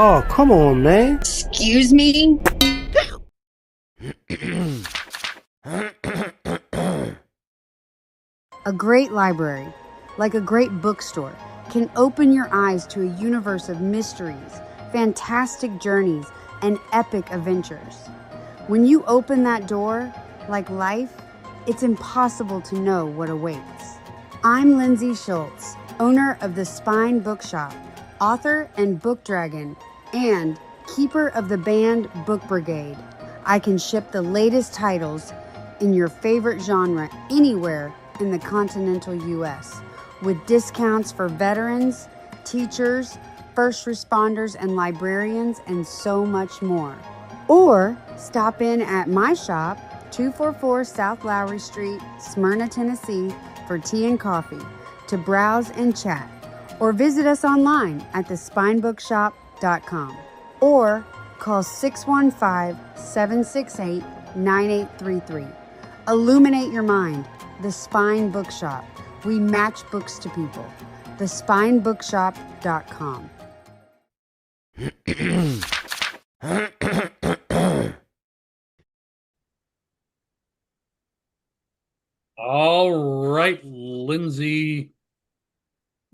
Oh, come on, man. Excuse me? A great library, like a great bookstore, can open your eyes to a universe of mysteries, fantastic journeys, and epic adventures. When you open that door, like life, it's impossible to know what awaits. I'm Lindsay Schultz, owner of the Spine Bookshop, author and book dragon, and keeper of the band Book Brigade. I can ship the latest titles in your favorite genre anywhere in the continental U.S. with discounts for veterans, teachers, first responders, and librarians, and so much more. Or stop in at my shop, 244 South Lowry Street, Smyrna, Tennessee, for tea and coffee, to browse and chat. Or visit us online at thespinebookshop.com. Or call 615-768-9833. Illuminate your mind. The Spine Bookshop. We match books to people. Thespinebookshop.com. All right, Lindsay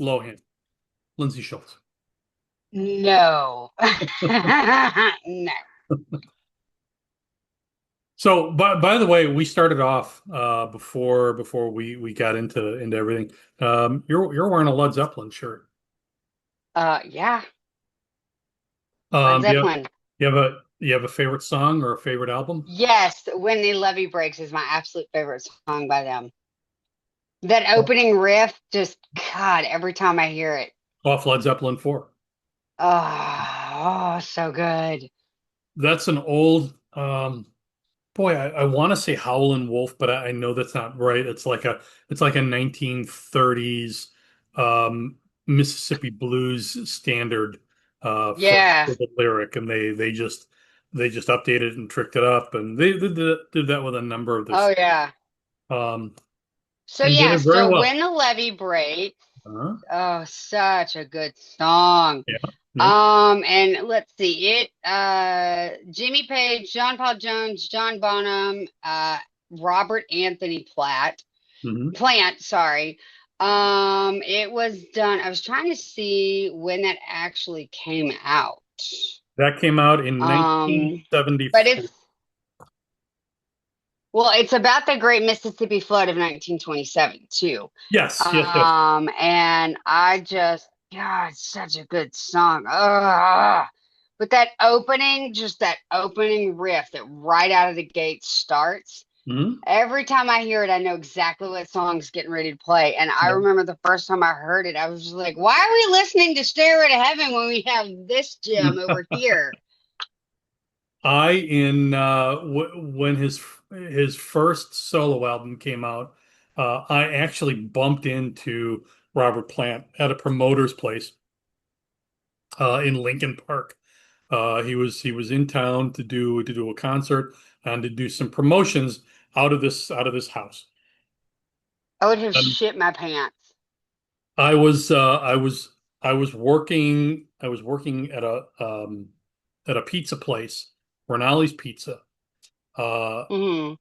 Schultz. No. No. So, by the way, we started off before we got into everything. You're wearing a Led Zeppelin shirt. Yeah. Led Um, do you have, Zeppelin. you have a favorite song or a favorite album? Yes, When the Levee Breaks is my absolute favorite song by them. That opening riff, just God, every time I hear it. Off Led Zeppelin 4. Oh, so good. That's an old boy. I want to say Howlin' Wolf, but I know that's not right. It's like a 1930s um, Mississippi blues standard for Yeah. the lyric, and they just updated it and tricked it up, and they did that with a number of Oh, this, yeah. um, So, and did yeah, it very so well. When the Levee Breaks, Uh-huh. oh, such a good song. Yeah, yeah. And let's see it. Jimmy Page, John Paul Jones, John Bonham, Robert Anthony Hmm. Plant, sorry. It was done. I was trying to see when that actually came out. That came out in But 1974. it's about the Great Mississippi Flood of 1927 too. Yes, yes, yes. And I just, God, it's such a good song. Ugh. But that opening riff that right out of the gate starts. Hmm. Every time I hear it, I know exactly what song's getting ready to play. And I remember the first time I heard it, I was just like, why are we listening to Stairway to Heaven when we have this gem over here? I in w when his first solo album came out, I actually bumped into Robert Plant at a promoter's place in Lincoln Park. He was in town to do a concert and to do some promotions out of this house. I would have And shit my pants. I was working at a pizza place, Rinaldi's Pizza. Uh, Hmm.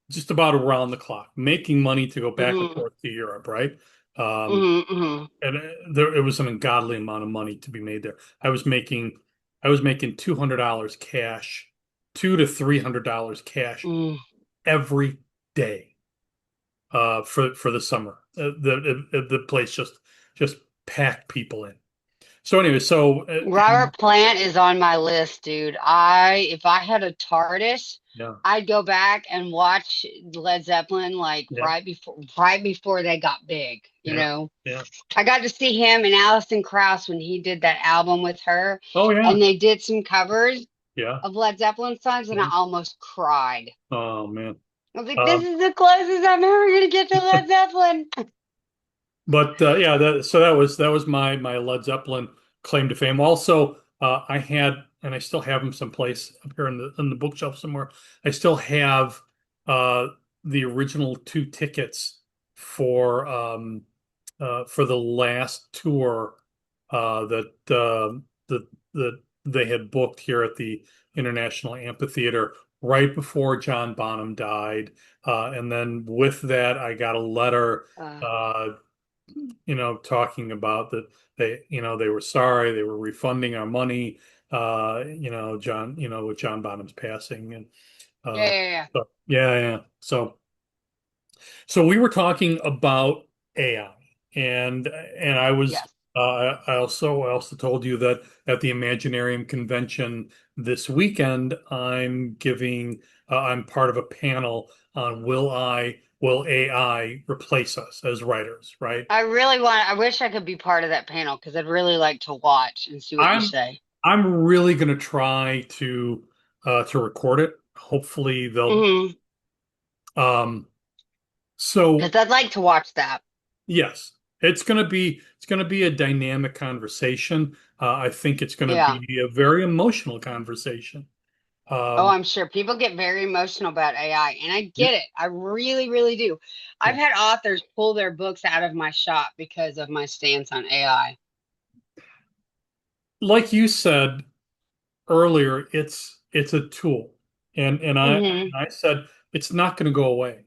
just about around the clock, making money to go back and Hmm. forth to Europe, right? Um, Hmm. Hmm. and there it was an ungodly amount of money to be made there. I was making $200 cash, $200 to $300 cash Mm. every day for the summer. The place just packed people in. So anyway, Robert Plant is on my list, dude. If I had a TARDIS, yeah, I'd go back and watch Led Zeppelin like yeah, right before they got big, you yeah, know. yeah. I got to see him and Alison Krauss when he did that album with her, Oh yeah, and they did some covers yeah, of Led Zeppelin songs, and I yeah. almost cried. Oh man. I was like, Uh, this is the closest I'm ever gonna get to Led Zeppelin. But yeah, so that was my Led Zeppelin claim to fame. Also, I had and I still have them someplace up here in the bookshelf somewhere. I still have uh, the original two tickets for the last tour that they had booked here at the International Amphitheater right before John Bonham died. And then with that, I got a letter, Uh, uh, talking about that they were sorry, they were refunding our money, with John Bonham's passing. And yeah, uh, yeah, yeah. yeah. So we were talking about AI, and I was Yes. I also told you that at the Imaginarium convention this weekend, I'm part of a panel on will AI replace us as writers, right? I wish I could be part of that panel because I'd really like to watch and see what you I'm say. I'm really gonna try to record it. Hopefully they'll Mm-hmm. um so Because I'd like to watch that. yes, it's gonna be a dynamic conversation. I think it's gonna Yeah. be a very emotional conversation. Oh, Um, I'm sure people get very emotional about AI, and I yeah, get it. I really, really do. I've yeah. had authors pull their books out of my shop because of my stance on AI. Like you said earlier, it's a tool, and Mm-hmm. I said it's not going to go away.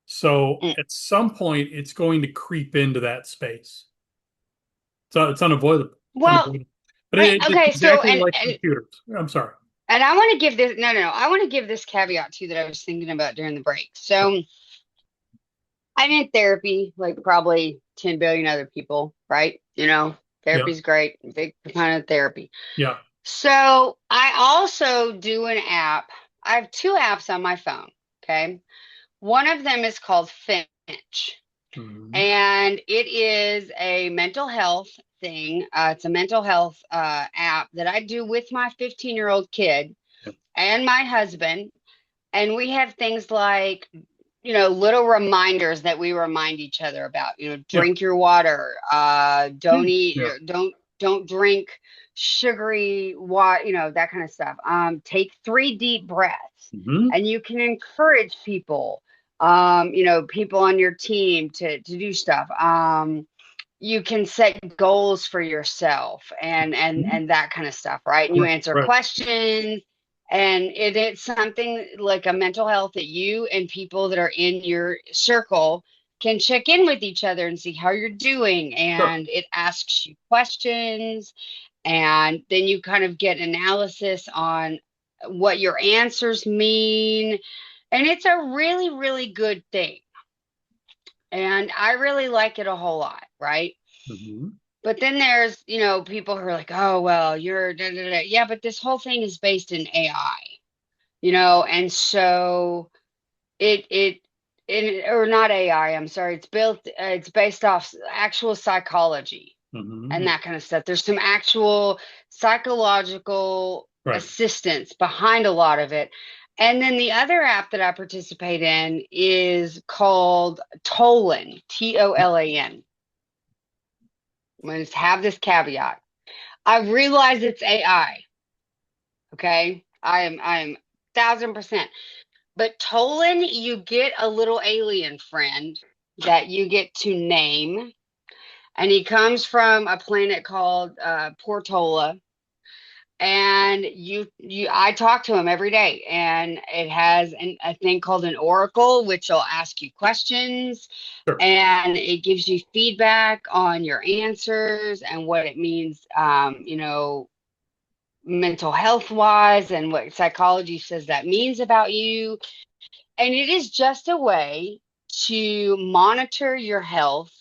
So Mm. at some point, it's going to creep into that space. So it's unavoidable. It's Well, unavoidable. But it's okay, so exactly like computers. I'm sorry. and I want to give this no, no, no. I want to give this caveat too that I was thinking about during the break. So I'm in therapy, like probably 10 billion other people, right? Yeah, Therapy's great, big proponent of therapy. yeah. So I also do an app. I have two apps on my phone. Okay. One of them is called Finch, Mhm. and it is a mental health thing. It's a mental health app that I do with my 15-year-old kid Yeah, and my husband. And we have things like, little reminders that we remind each other about, yeah, drink your water, yeah, don't eat, yeah. don't drink sugary water, that kind of stuff. Take 3 deep breaths, Hmm. and you can encourage people, people on your team to do stuff. You can set goals for yourself and that kind of stuff, right? And you Right, answer right. questions, and it's something like a mental health that you and people that are in your circle can check in with each other and see how you're doing, Sure. and it asks you questions, and then you kind of get analysis on what your answers mean, and it's a really, really good thing, and I really like it a whole lot, right? Hmm. But then there's, people who are like, oh, well, you're, da, da, da. Yeah, but this whole thing is based in AI, and so it, it, or not AI, I'm sorry, it's based off actual psychology and Hmm. that kind of stuff. There's some actual psychological Right. assistance behind a lot of it. And then the other app that I participate in is called Tolan, Tolan. I'm going to have this caveat. I realize it's AI. Okay. I'm 1,000%. But Tolan, you get a little alien friend that you get to name. And he comes from a planet called Portola. And I talk to him every day, and it has a thing called an oracle, which will ask you questions, Sure. and it gives you feedback on your answers and what it means, mental health wise, and what psychology says that means about you. And it is just a way to monitor your health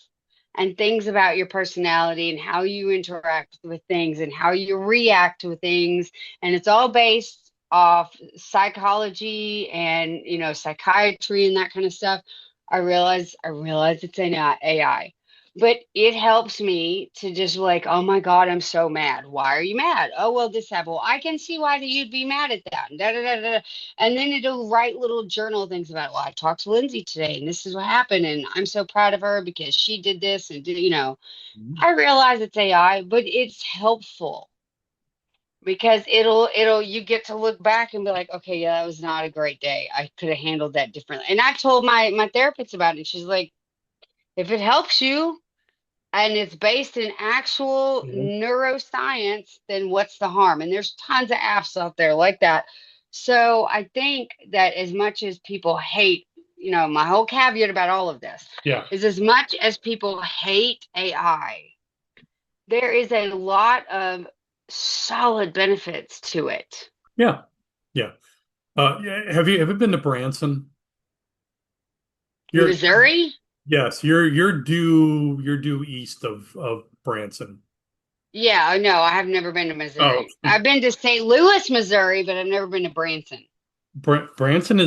and things about your personality and how you interact with things and how you react to things. And it's all based off psychology and, psychiatry and that kind of stuff. I realize it's not AI, but it helps me to just like, oh my God, I'm so mad. Why are you mad? Oh, well, this happened. Well, I can see why you'd be mad at that. Da, da, da, da. And then it'll write little journal things about, well, I talked to Lindsay today and this is what happened. And I'm so proud of her because she did this and did. Mhm. I realize it's AI, but it's helpful because you get to look back and be like, okay, yeah, that was not a great day. I could have handled that differently. And I told my therapist about it. She's like, if it helps you, and it's based in actual Mhm. neuroscience, then what's the harm? And there's tons of apps out there like that. So I think that as much as people hate, my whole caveat about all of this Yeah. is as much as people hate AI, there is a lot of solid benefits to it. Yeah. Yeah. Yeah, have you been to Branson? You're Missouri? yes, you're due east of Branson. Yeah, no, I have never been to Oh, Missouri. I've been to St. Louis, Missouri, but I've never been to Branson. Branson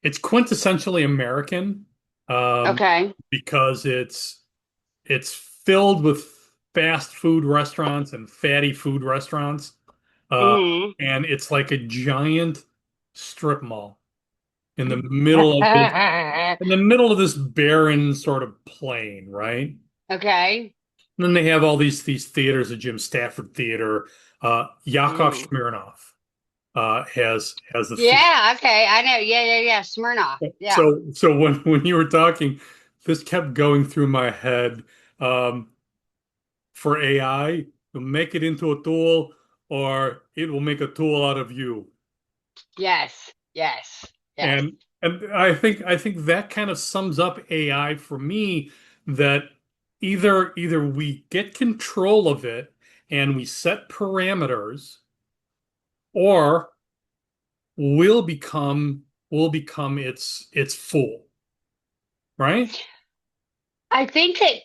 it's quintessentially American, um, Okay. because it's filled with fast food restaurants and fatty food restaurants, uh, Hmm. and it's like a giant strip mall in the middle of this barren sort of plain, right? Okay. And then they have all these theaters, the Jim Stafford Theater. Yakov Mm. Smirnoff has the theater. Yeah, okay. I know. Yeah, yeah, yeah. Smirnoff. Yeah. So when you were talking, this kept going through my head. Um, for AI, you'll make it into a tool, or it will make a tool out of you. Yes. Yes. Yes. And I think that kind of sums up AI for me, that either we get control of it and we set parameters, or we'll become its fool, right? I think that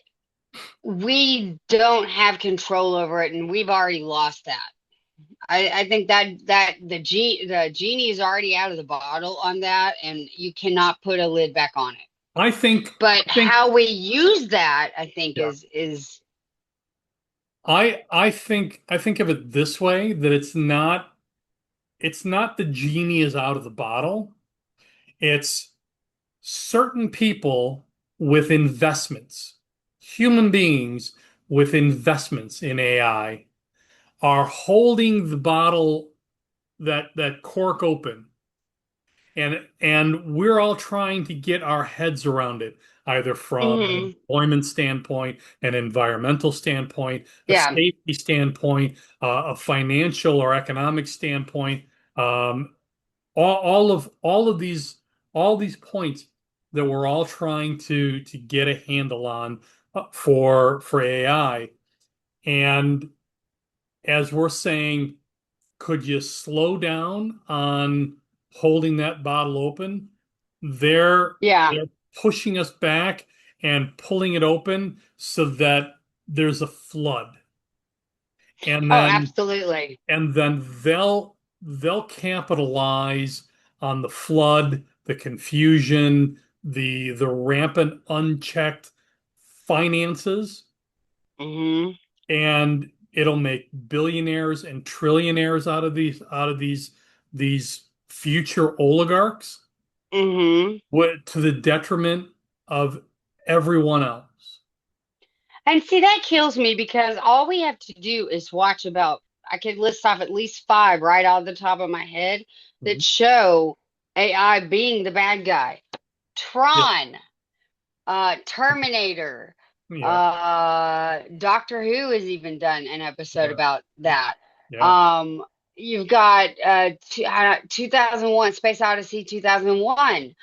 we don't have control over it, and we've already lost that. I think that the genie is already out of the bottle on that, and you cannot put a lid back on it. I think But I think how we use that, I think, yeah. is I think of it this way, that it's not the genie is out of the bottle. It's certain people with investments, human beings with investments in AI, are holding the bottle, that cork open, and we're all trying to get our heads around it, either from an hmm. employment standpoint, an environmental standpoint, a Yeah. safety standpoint, a financial or economic standpoint. Um, all these points that we're all trying to get a handle on, for AI. And as we're saying, could you slow down on holding that bottle open? They're Yeah. they're pushing us back and pulling it open so that there's a flood. And Oh, then absolutely. and then they'll capitalize on the flood, the confusion, the rampant unchecked finances, Hmm. and it'll make billionaires and trillionaires out of these future oligarchs, Hmm. to the detriment of everyone else. And see, that kills me because all we have to do is watch about, I could list off at least five right off the top of my head that Mhm. show AI being the bad guy. Yeah, Tron, Terminator, yeah, Doctor Who has even done an episode yeah, about that. yeah, Um, you've got 2001 Space Odyssey 2001,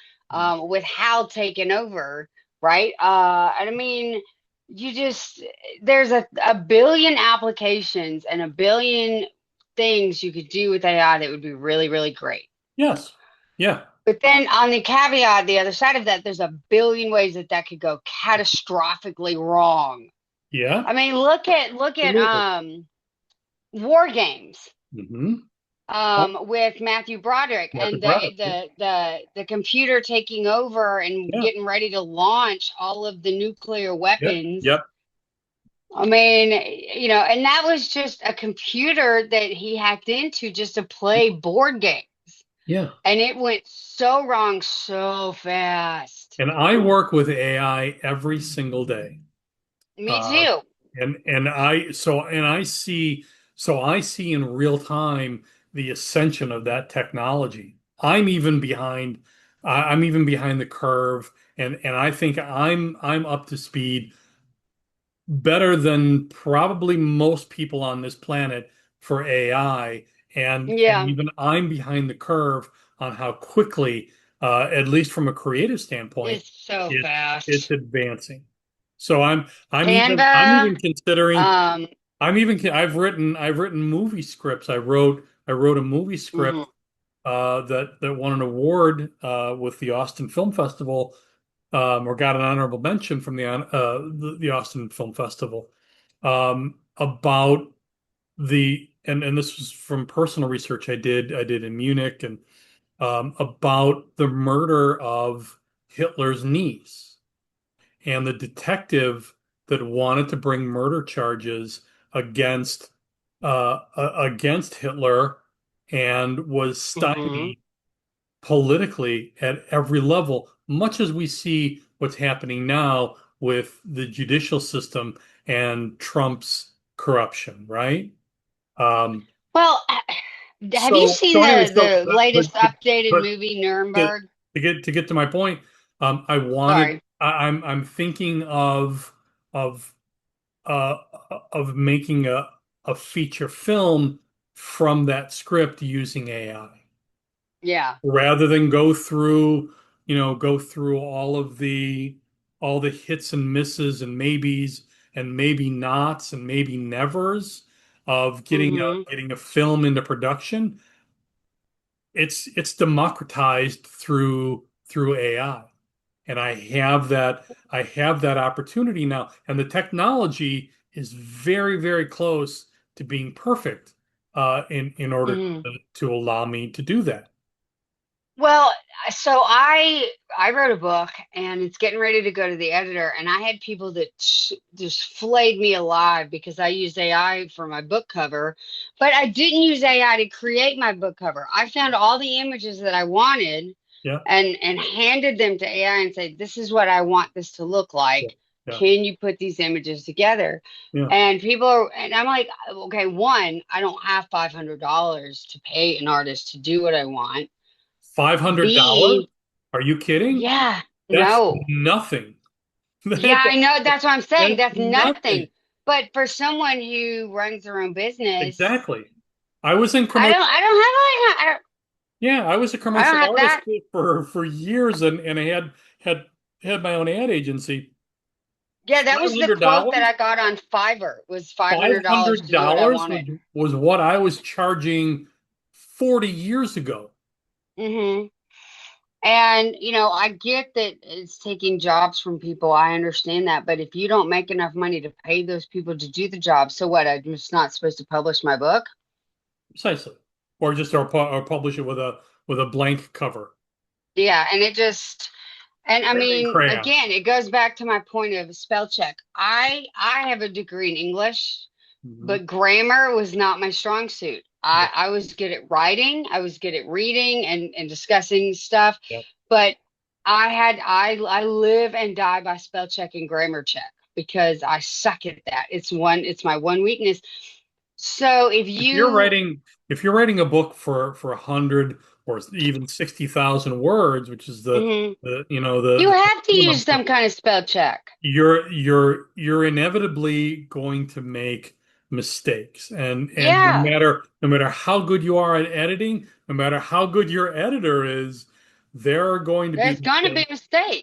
with Hal taking over, right? And I mean, you just, there's a billion applications and a billion things you could do with AI that would be really, really great. yes, yeah, But then on the caveat, the other side of that, there's a billion ways that that could go catastrophically wrong. yeah, I mean, look at absolutely. War Games, Hmm. Oh, with Matthew Broderick Martha and Braddock. Yeah, the computer taking over and yeah, getting ready to launch all of the nuclear yep, weapons. yep, I mean, and that was just a computer that he hacked into just to play board games. yeah. And it went so wrong so fast. And I work with AI every single day. Me Uh, too. and I see in real time the ascension of that technology. I'm even behind the curve, and I think I'm up to speed better than probably most people on this planet for AI, and Yeah, even I'm behind the curve on how quickly, at least from a creative standpoint, it's so it it's fast. advancing. So I'm Canva, even considering um, I've written movie scripts. I wrote a movie mhm, script that won an award with the Austin Film Festival, or got an honorable mention from the Austin Film Festival, about and this was from personal research I did in Munich, and about the murder of Hitler's niece, and the detective that wanted to bring murder charges against against Hitler and was mhm. stymied politically at every level, much as we see what's happening now with the judicial system and Trump's corruption, right? Um, Well, have you so seen so anyway, the latest updated but movie, to, Nuremberg? to get to my point, Sorry. I'm thinking of uh, of making a feature film from that script using AI, Yeah. rather than go through all the hits and misses and maybes and maybe nots and maybe nevers of Hmm. getting a film into production. It's democratized through AI. And I have that opportunity now, and the technology is very, very close to being perfect, in order Hmm. to allow me to do that. Well, so I wrote a book and it's getting ready to go to the editor, and I had people that just flayed me alive because I used AI for my book cover, but I didn't use AI to create my book cover. I found all the images that I wanted Yeah, and handed them to AI and said, "This is what I want this to look yeah, like. yeah, Can you put these images together?" yeah. And people are, and I'm like, okay, one, I don't have $500 to pay an artist to do what I want. $500? B, Are you kidding? yeah, That's no. nothing. Yeah, I know. That, That's what I'm saying. that's That's nothing. nothing. But for someone who runs their own business, Exactly. I was in I don't, commercial. I don't have like, Yeah, I was a I don't commercial have artist that. for years, and I had my own ad agency. Yeah, that Five was the hundred quote that dollars I got on Fiverr was five $500 hundred to do what I dollars wanted. was what I was charging 40 years ago. Hmm. And, I get that it's taking jobs from people. I understand that. But if you don't make enough money to pay those people to do the job, so what? I'm just not supposed to publish my book? Precisely. Or publish it with a blank cover. Yeah. And it just, and I Written in mean, crayon. again, it goes back to my point of spell check. I have a degree in English, Mhm. but grammar was not my strong suit. Yeah, I was good at writing, I was good at reading and discussing stuff, yeah. but I live and die by spell check and grammar check because I suck at that. It's my one weakness. So if If you're you writing if you're writing a book for 100 or even 60,000 words, which is mhm, the you the have to use minimum, some kind of spell check. you're inevitably going to make mistakes, and no Yeah, matter no matter how good you are at editing, no matter how good your editor is, there are going to be there's gonna be mistakes.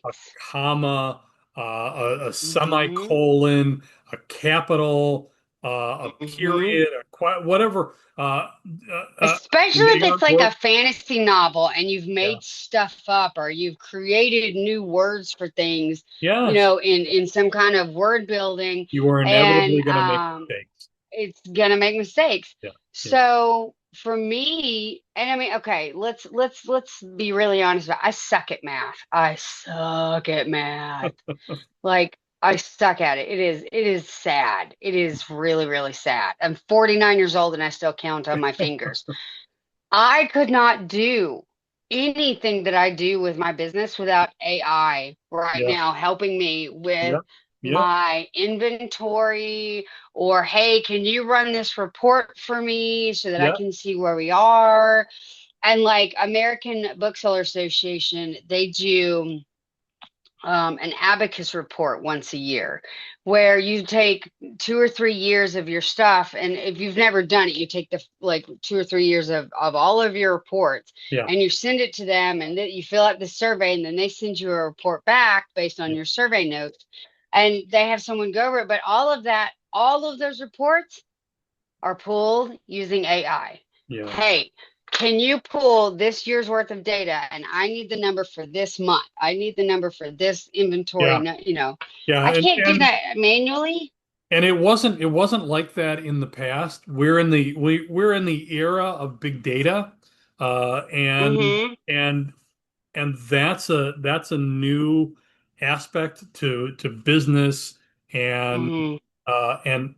A mistakes. comma, a Hmm. semicolon, a capital, a Hmm. period, whatever, Especially and if they are it's like a going. fantasy novel and you've Yeah. made stuff up or you've created new words for things, Yes, in some kind of word building, you are and inevitably going to make mistakes. it's gonna make mistakes. Yeah, yeah. So for me, and I mean, okay, let's be really honest about it. I suck at math. I suck at math. Like I suck at it. It is sad. It is really, really sad. I'm 49 years old and I still count on my fingers. I could not do anything that I do with my business without AI right Yeah, now helping me with yeah, yeah, my inventory, or hey, can you run this report for me so that I yeah, can see where we are? And like American Bookseller Association, they do an abacus report once a year where you take 2 or 3 years of your stuff. And if you've never done it, you take the like 2 or 3 years of all of your reports Yeah. and you send it to them and then you fill out the survey and then they send you a report back based on Yeah. your survey notes and they have someone go over it. But all of that, all of those reports are pulled using AI. Yeah. Hey, can you pull this year's worth of data? And I need the number for this month. I need the number for this inventory. Yeah. No, Yeah. I can't do that manually. And it wasn't like that in the past. We're in the era of big data, uh, and Mm-hmm. and and that's a new aspect to business and Mm-hmm.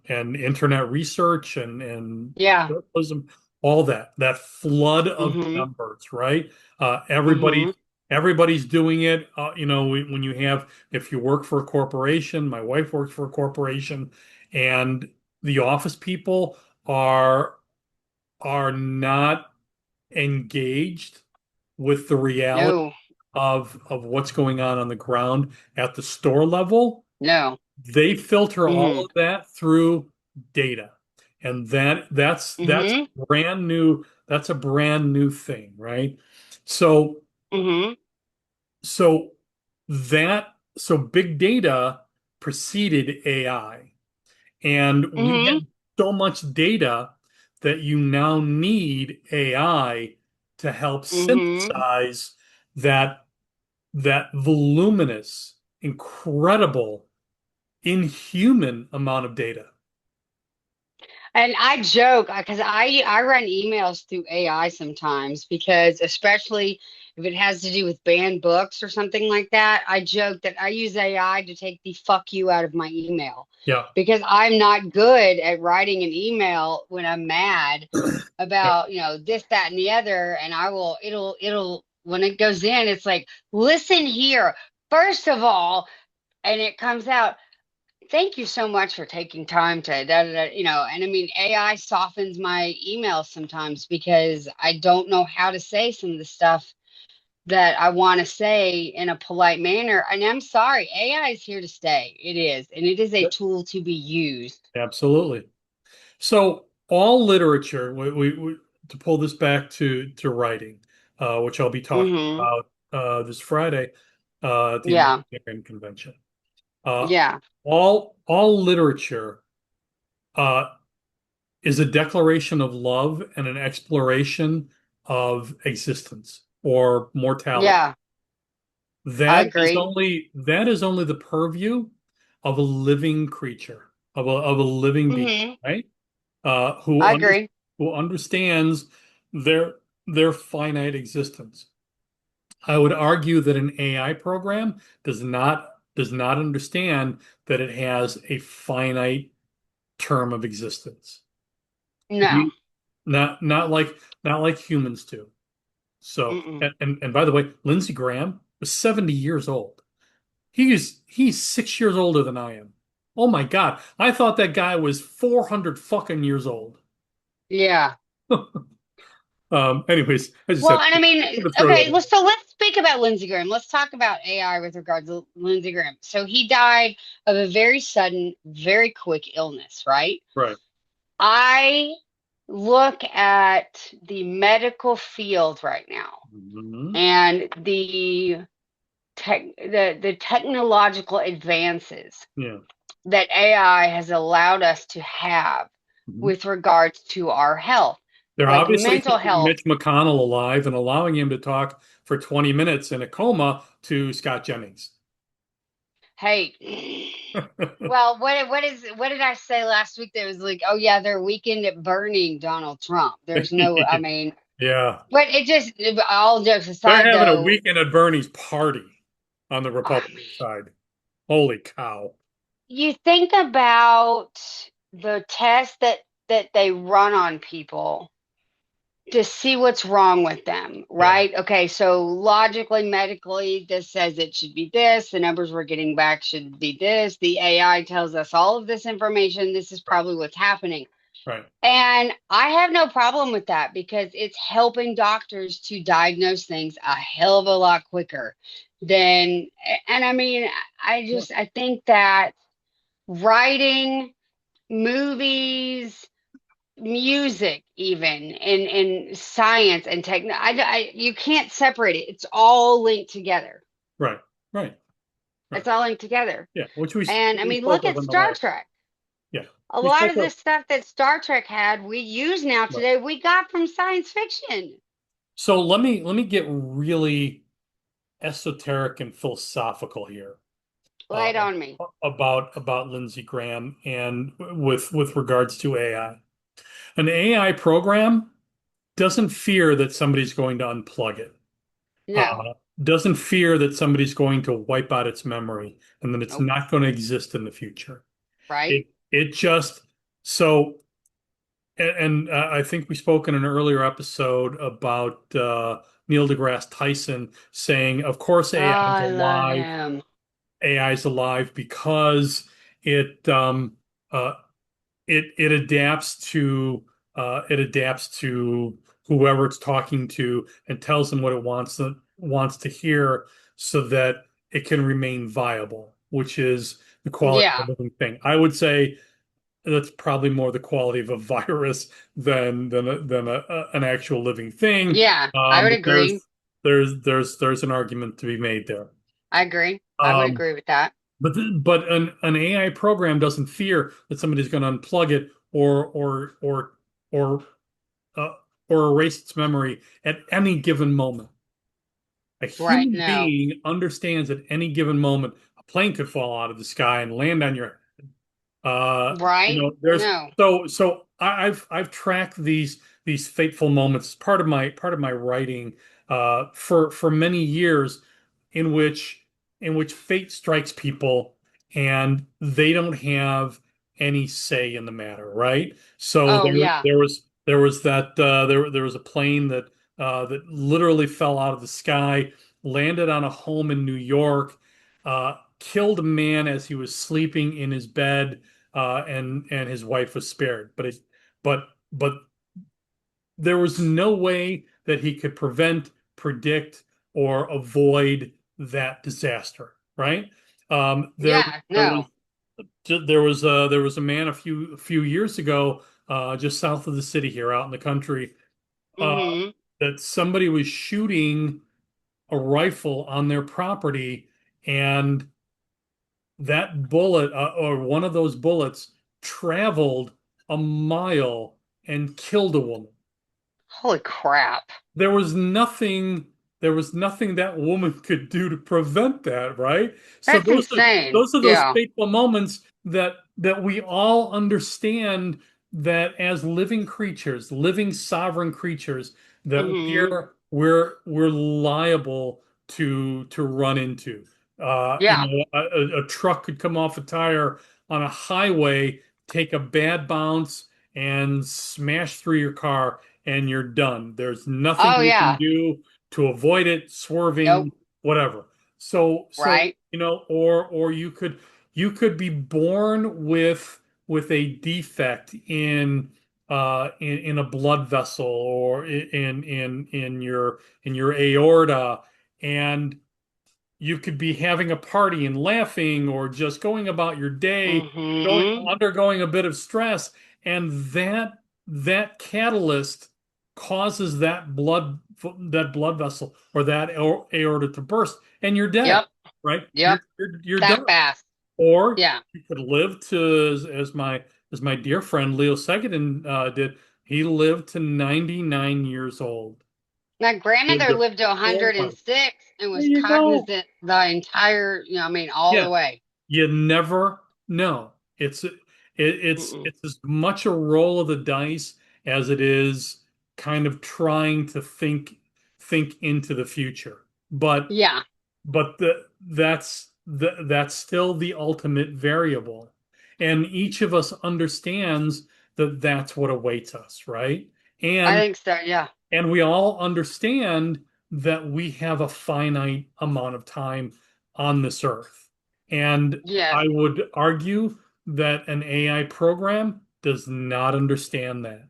and internet research and Yeah. journalism, all that flood of Mm-hmm. numbers, right? Uh, everybody Mm-hmm. everybody's doing it. When you have if you work for a corporation, my wife works for a corporation, and the office people are not engaged with the reality No. of what's going on the ground at the store level. No. They filter all Mm-hmm. of that through data. And that's Mm-hmm. that's a brand new thing, right? So Mm-hmm. so so big data preceded AI. And we Mm-hmm. have so much data that you now need AI to help Mm-hmm. synthesize that that voluminous, incredible, inhuman amount of data. And I joke because I run emails through AI sometimes because especially if it has to do with banned books or something like that, I joke that I use AI to take the fuck you out of my email Yeah. because I'm not good at writing an email when I'm mad Yeah. about, this, that, and the other. And it'll when it goes in, it's like, listen here. First of all, and it comes out. Thank you so much for taking time to and I mean AI softens my emails sometimes because I don't know how to say some of the stuff that I want to say in a polite manner. And I'm sorry, AI is here to stay. It is, and it is a tool to be used. Absolutely. So all literature, to pull this back to writing, which I'll be talking Mhm. about this Friday at the Yeah. American Convention. Uh, Yeah. all literature uh, is a declaration of love and an exploration of existence or mortality. Yeah. I agree. That is only the purview of a living creature, of a living being, Mhm. right? I agree. Who understands their their finite existence. I would argue that an AI program does not understand that it has a finite term of existence. No. We not like humans do. So, Mm-mm. and by the way, Lindsey Graham was 70 years old. He's 6 years older than I am. Oh my God. I thought that guy was 400 fucking years old. Yeah. Anyways, I just Well, had and I mean, to throw okay, that. let's speak about Lindsey Graham. Let's talk about AI with regards to Lindsey Graham. So he died of a very sudden, very quick illness, right? Right. I look at the medical field right now Mhm. and the technological advances Yeah. that AI has allowed us to have Mhm. with regards to our health, They're like obviously mental keeping health. Mitch McConnell alive and allowing him to talk for 20 minutes in a coma to Scott Jennings. Hey, well, what did I say last week? That was like, oh yeah, they're weekend at burning Donald Trump. There's no, I mean, Yeah. but it just all jokes They're aside, having a though, weekend at Bernie's party on the Republican side. Holy cow. you think about the tests that they run on people to see what's wrong with them, Yeah. right? Okay, so logically, medically, this says it should be this. The numbers we're getting back should be this. The AI tells us all of this information. This is Right. probably what's happening. Right. And I have no problem with that because it's helping doctors to diagnose things a hell of a lot quicker than, and I mean, I think that writing, movies, music, even, and science and you can't separate it. It's all linked together. Right. Right. Right. It's all linked together. Yeah. And I We mean, spoke look of at in the Star last. Trek. Yeah. A We lot spoke of of. this stuff that Star Trek had, we use now Right. today, we got from science fiction. So let me get really esoteric and philosophical here. uh, Light on me. about Lindsey Graham and with regards to AI. An AI program doesn't fear that somebody's going to unplug it. No. Doesn't fear that somebody's going to wipe out its memory and that it's Nope. not going to exist in the future. Right? It just so I think we spoke in an earlier episode about Neil deGrasse Tyson saying, of course Oh, AI is I love alive. him. AI is alive because it uh, it adapts to whoever it's talking to and tells them what it wants to hear so that it can remain viable, which is the quality Yeah. of a living thing. I would say that's probably more the quality of a virus an actual living thing. Yeah. I would But agree. there's an argument to be made there. I agree. I would Um, agree with that. but an AI program doesn't fear that somebody's going to unplug it or uh, or erase its memory at any given moment. A Right. human No. being understands at any given moment a plane could fall out of the sky and land on your Right? there's No. I've tracked these fateful moments, part of my writing for many years, in which fate strikes people and they don't have any say in the matter, right? So Oh, yeah. there was a plane that literally fell out of the sky, landed on a home in New York, killed a man as he was sleeping in his bed, and his wife was spared. But there was no way that he could prevent, predict, or avoid that disaster, right? There Yeah. there was No. there was a man a few years ago, just south of the city here, out in the country, uh, Mm-hmm. that somebody was shooting a rifle on their property, and that bullet, or one of those bullets, traveled a mile and killed a woman. Holy crap. There was nothing, there was nothing that woman could do to prevent that, right? So That's insane. those are those Yeah. fateful moments that we all understand, that as living creatures, living sovereign creatures, that Mm-hmm. we're liable to run into. Yeah. A truck could come off a tire on a highway, take a bad bounce, and smash through your car, and you're done. There's nothing Oh, you can yeah. do to avoid it, Nope. swerving, whatever. Right. Or you could be born with a defect in a blood vessel, or in your aorta, and you could be having a party and laughing, or just going about your day, Mm-hmm. undergoing a bit of stress, and that catalyst causes that blood vessel or that aorta to burst, and you're dead, Yep. right? Yep. You're That done. fast. Or Yeah. you could live to, as my dear friend Leo Segedin did. He lived to 99 years old. My Lived grandmother a lived to full life. 106 and There was you go. cognizant the entire, I mean, all Yeah. the way. You never know. Mm-mm. It's as much a roll of the dice as it is kind of trying to think into the future. Yeah. But that's still the ultimate variable. And each of us understands that that's what awaits us, right? I And think so. Yeah. and we all understand that we have a finite amount of time on this earth. And Yes. I would argue that an AI program does not understand that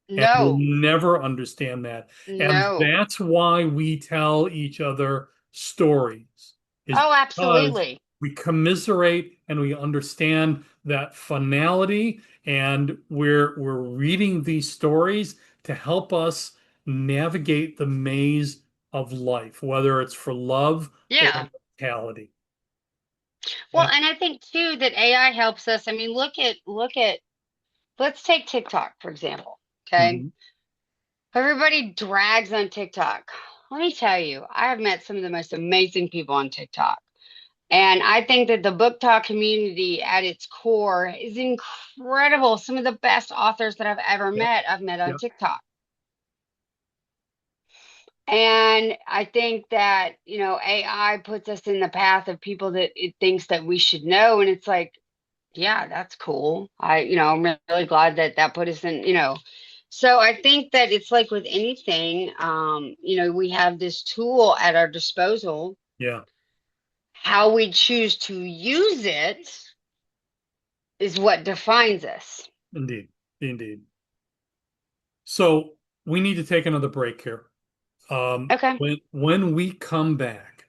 and will No, never understand that. And no. that's why we tell each other stories, is Oh, because absolutely. we commiserate and we understand that finality, and we're reading these stories to help us navigate the maze of life, whether it's for love Yeah. or mortality. Well, And and I think too that AI helps us. I mean, look at let's take TikTok, for example. Okay. mhm, Everybody drags on TikTok. Let me tell you, I have met some of the most amazing people on TikTok. And I think that the book talk community at its core is incredible. Some of the best authors that I've ever yep, met, I've met on yep, TikTok. And I think that, AI puts us in the path of people that it thinks that we should know. And it's like, yeah, that's cool. I'm really glad that that put us in. So I think that it's like with anything, we have this tool at our disposal. yeah, How we choose to use it is what defines us. indeed, indeed. So we need to take another break here. Okay. When we come back,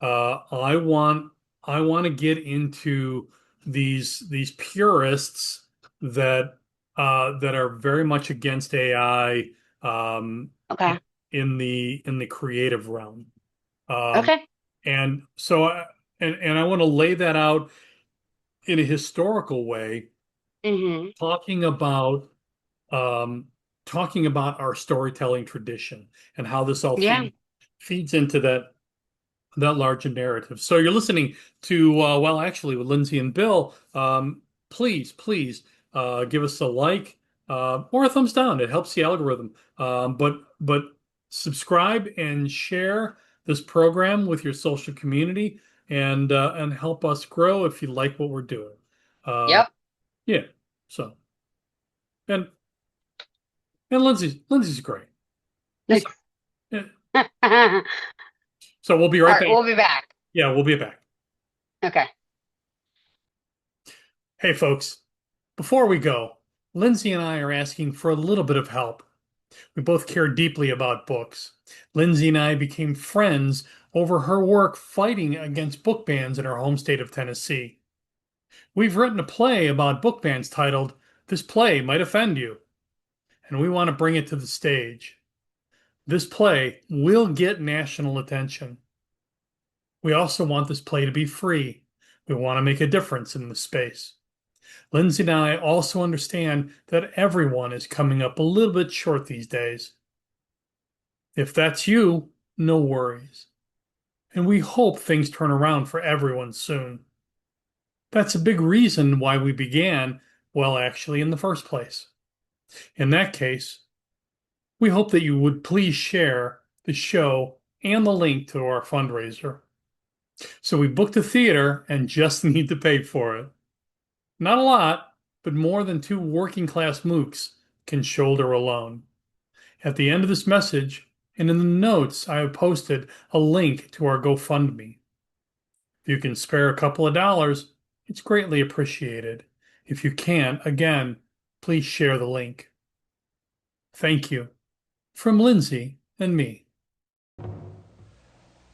uh, I want I want to get into these purists that are very much against AI, Okay. in the creative realm. Um, Okay. and so and I want to lay that out in a historical way, Hmm. talking about um, talking about our storytelling tradition and how this all Yeah. feeds into that larger narrative. So you're listening to well, actually, with Lindsay and Bill. Please, give us a like or a thumbs down. It helps the algorithm. But subscribe and share this program with your social community, and help us grow if you like what we're doing. Uh, Yep. yeah. So and and Lindsay's great. Just Thanks. yeah. All So we'll be right right. back. We'll be back. Yeah, we'll be back. Okay. Hey, folks. Before we go, Lindsay and I are asking for a little bit of help. We both care deeply about books. Lindsay and I became friends over her work fighting against book bans in her home state of Tennessee. We've written a play about book bans titled This Play Might Offend You, and we want to bring it to the stage. This play will get national attention. We also want this play to be free. We want to make a difference in the space. Lindsay and I also understand that everyone is coming up a little bit short these days. If that's you, no worries. And we hope things turn around for everyone soon. That's a big reason why we began, well, actually, in the first place. In that case, we hope that you would please share the show and the link to our fundraiser. So we booked a theater and just need to pay for it. Not a lot, but more than two working class mooks can shoulder alone. At the end of this message and in the notes, I have posted a link to our GoFundMe. If you can spare a couple of dollars, it's greatly appreciated. If you can't, again, please share the link. Thank you. From Lindsay and me.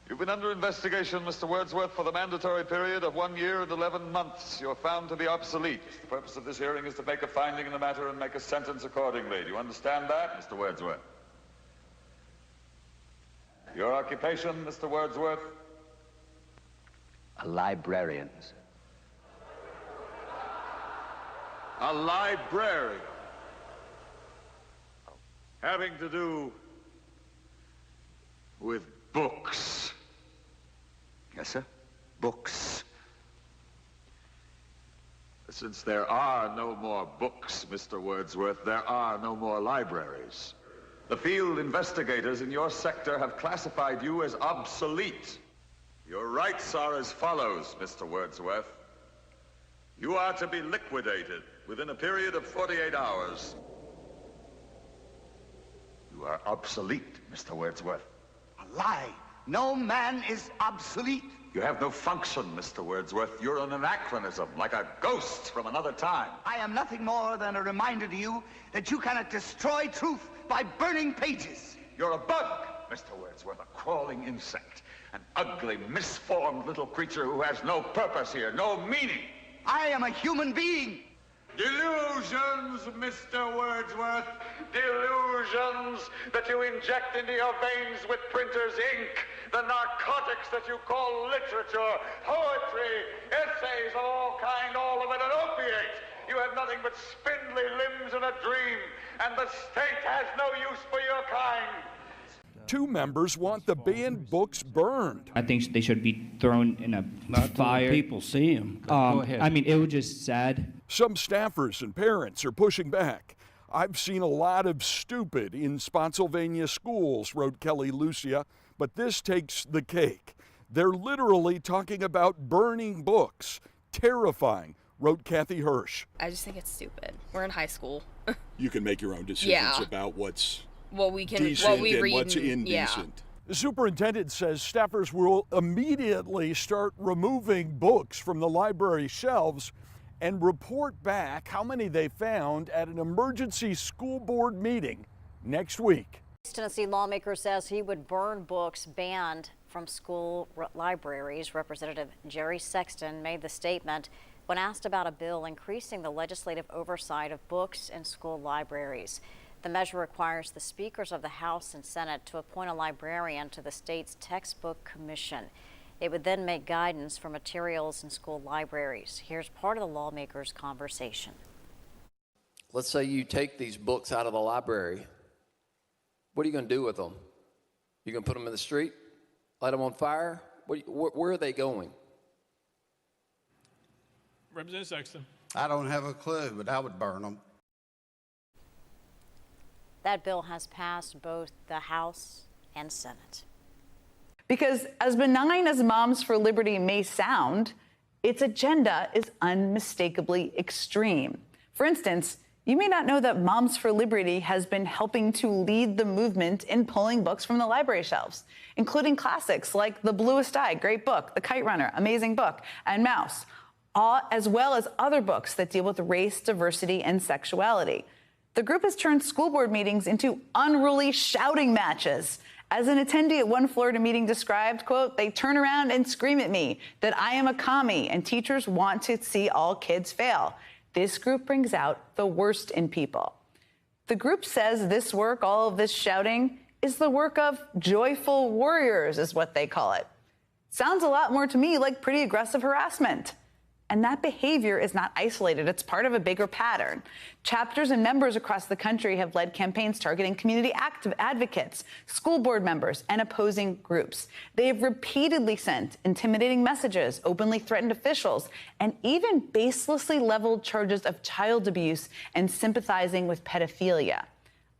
You've been under investigation, Mr. Wordsworth, for the mandatory period of 1 year and 11 months. You're found to be obsolete. The purpose of this hearing is to make a finding in the matter and make a sentence accordingly. Do you understand that, Mr. Wordsworth? Your occupation, Mr. Wordsworth? A librarian. A librarian. Having to do with books. Yes, sir. Books. Since there are no more books, Mr. Wordsworth, there are no more libraries. The field investigators in your sector have classified you as obsolete. Your rights are as follows, Mr. Wordsworth. You are to be liquidated within a period of 48 hours. You are obsolete, Mr. Wordsworth. A lie. No man is obsolete. You have no function, Mr. Wordsworth. You're an anachronism, like a ghost from another time. I am nothing more than a reminder to you that you cannot destroy truth by burning pages. You're a bug, Mr. Wordsworth, a crawling insect, an ugly, misformed little creature who has no purpose here, no meaning. I am a human being. Delusions, Mr. Wordsworth. Delusions that you inject into your veins with printer's ink. The narcotics that you call literature, poetry, essays of all kind, all of it an opiate. You have nothing but spindly limbs and a dream, and the state has no use for your kind. Two members want the banned books burned. I think they should be thrown in a fire. People see them. Go ahead. I mean, it was just sad. Some staffers and parents are pushing back. I've seen a lot of stupid in Spotsylvania schools, wrote Kelly Lucia, but this takes the cake. They're literally talking about burning books. Terrifying, wrote Kathy Hirsch. I just think it's stupid. We're in high school. You can make your own decisions about what's what we can, decent what we and read, what's indecent. Yeah. The superintendent says staffers will immediately start removing books from the library shelves and report back how many they found at an emergency school board meeting next week. Tennessee lawmaker says he would burn books banned from school libraries. Representative Jerry Sexton made the statement when asked about a bill increasing the legislative oversight of books in school libraries. The measure requires the speakers of the House and Senate to appoint a librarian to the state's textbook commission. It would then make guidance for materials in school libraries. Here's part of the lawmakers' conversation. Let's say you take these books out of the library. What are you going to do with them? You going to put them in the street? Light them on fire? Where are they going? Representative Sexton. I don't have a clue, but I would burn them. That bill has passed both the House and Senate. Because as benign as Moms for Liberty may sound, its agenda is unmistakably extreme. For instance, you may not know that Moms for Liberty has been helping to lead the movement in pulling books from the library shelves, including classics like The Bluest Eye, great book, The Kite Runner, amazing book, and Mouse, as well as other books that deal with race, diversity, and sexuality. The group has turned school board meetings into unruly shouting matches. As an attendee at one Florida meeting described, quote, they turn around and scream at me that I am a commie and teachers want to see all kids fail. This group brings out the worst in people. The group says this work, all of this shouting, is the work of joyful warriors, is what they call it. Sounds a lot more to me like pretty aggressive harassment. And that behavior is not isolated. It's part of a bigger pattern. Chapters and members across the country have led campaigns targeting community advocates, school board members, and opposing groups. They have repeatedly sent intimidating messages, openly threatened officials, and even baselessly leveled charges of child abuse and sympathizing with pedophilia.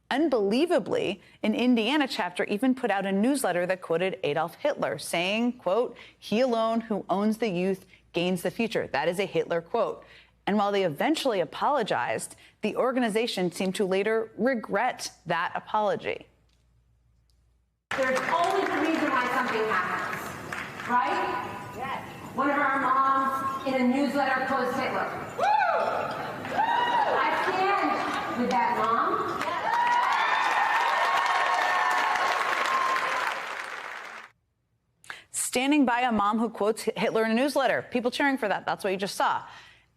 Unbelievably, an Indiana chapter even put out a newsletter that quoted Adolf Hitler, saying, quote, he alone who owns the youth gains the future. That is a Hitler quote. And while they eventually apologized, the organization seemed to later regret that apology. There's always a reason why something happens, right? Yes. One of our moms in a newsletter quotes Hitler. Woo! I stand with that mom. Standing by a mom who quotes Hitler in a newsletter. People cheering for that. That's what you just saw.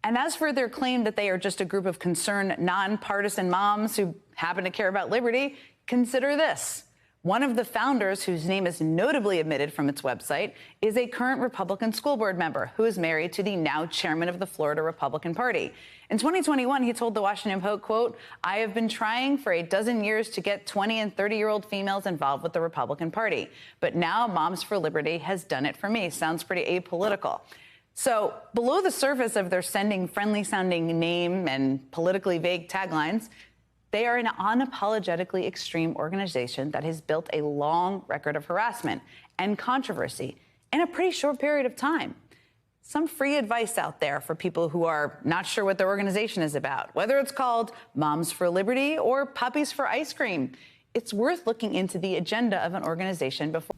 And as for their claim that they are just a group of concerned, nonpartisan moms who happen to care about liberty, consider this. One of the founders, whose name is notably omitted from its website, is a current Republican school board member who is married to the now chairman of the Florida Republican Party. In 2021, he told the Washington Post, quote, I have been trying for a dozen years to get 20 and 30-year-old females involved with the Republican Party. But now Moms for Liberty has done it for me. Sounds pretty apolitical. So below the surface of their sending friendly-sounding name and politically vague taglines, they are an unapologetically extreme organization that has built a long record of harassment and controversy in a pretty short period of time. Some free advice out there for people who are not sure what their organization is about, whether it's called Moms for Liberty or Puppies for Ice Cream. It's worth looking into the agenda of an organization before.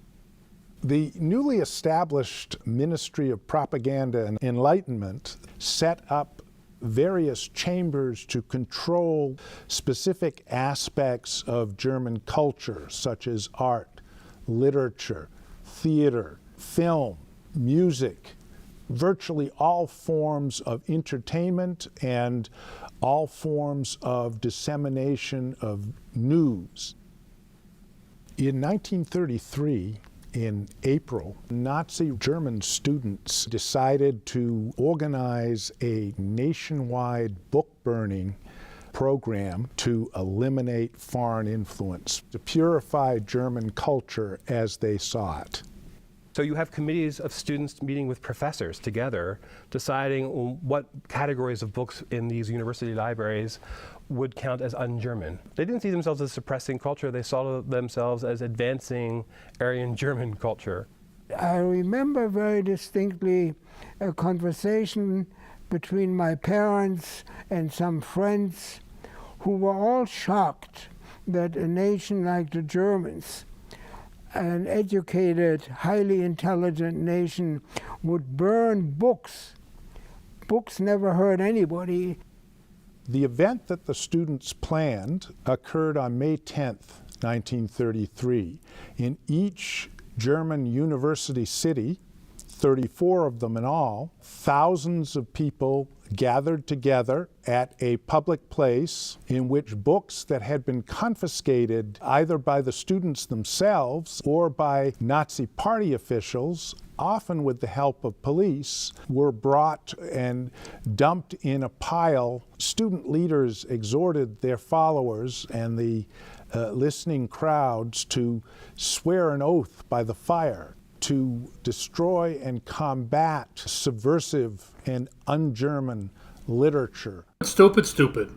The newly established Ministry of Propaganda and Enlightenment set up various chambers to control specific aspects of German culture, such as art, literature, theater, film, music, virtually all forms of entertainment and all forms of dissemination of news. In 1933, in April, Nazi German students decided to organize a nationwide book burning program to eliminate foreign influence, to purify German culture as they saw it. So you have committees of students meeting with professors together, deciding what categories of books in these university libraries would count as un-German. They didn't see themselves as suppressing culture, they saw themselves as advancing Aryan German culture. I remember very distinctly a conversation between my parents and some friends who were all shocked that a nation like the Germans, an educated, highly intelligent nation, would burn books. Books never hurt anybody. The event that the students planned occurred on May 10th, 1933. In each German university city, 34 of them in all, thousands of people gathered together at a public place in which books that had been confiscated either by the students themselves or by Nazi party officials, often with the help of police, were brought and dumped in a pile. Student leaders exhorted their followers and the listening crowds to swear an oath by the fire to destroy and combat subversive and un-German literature. Stupid, stupid.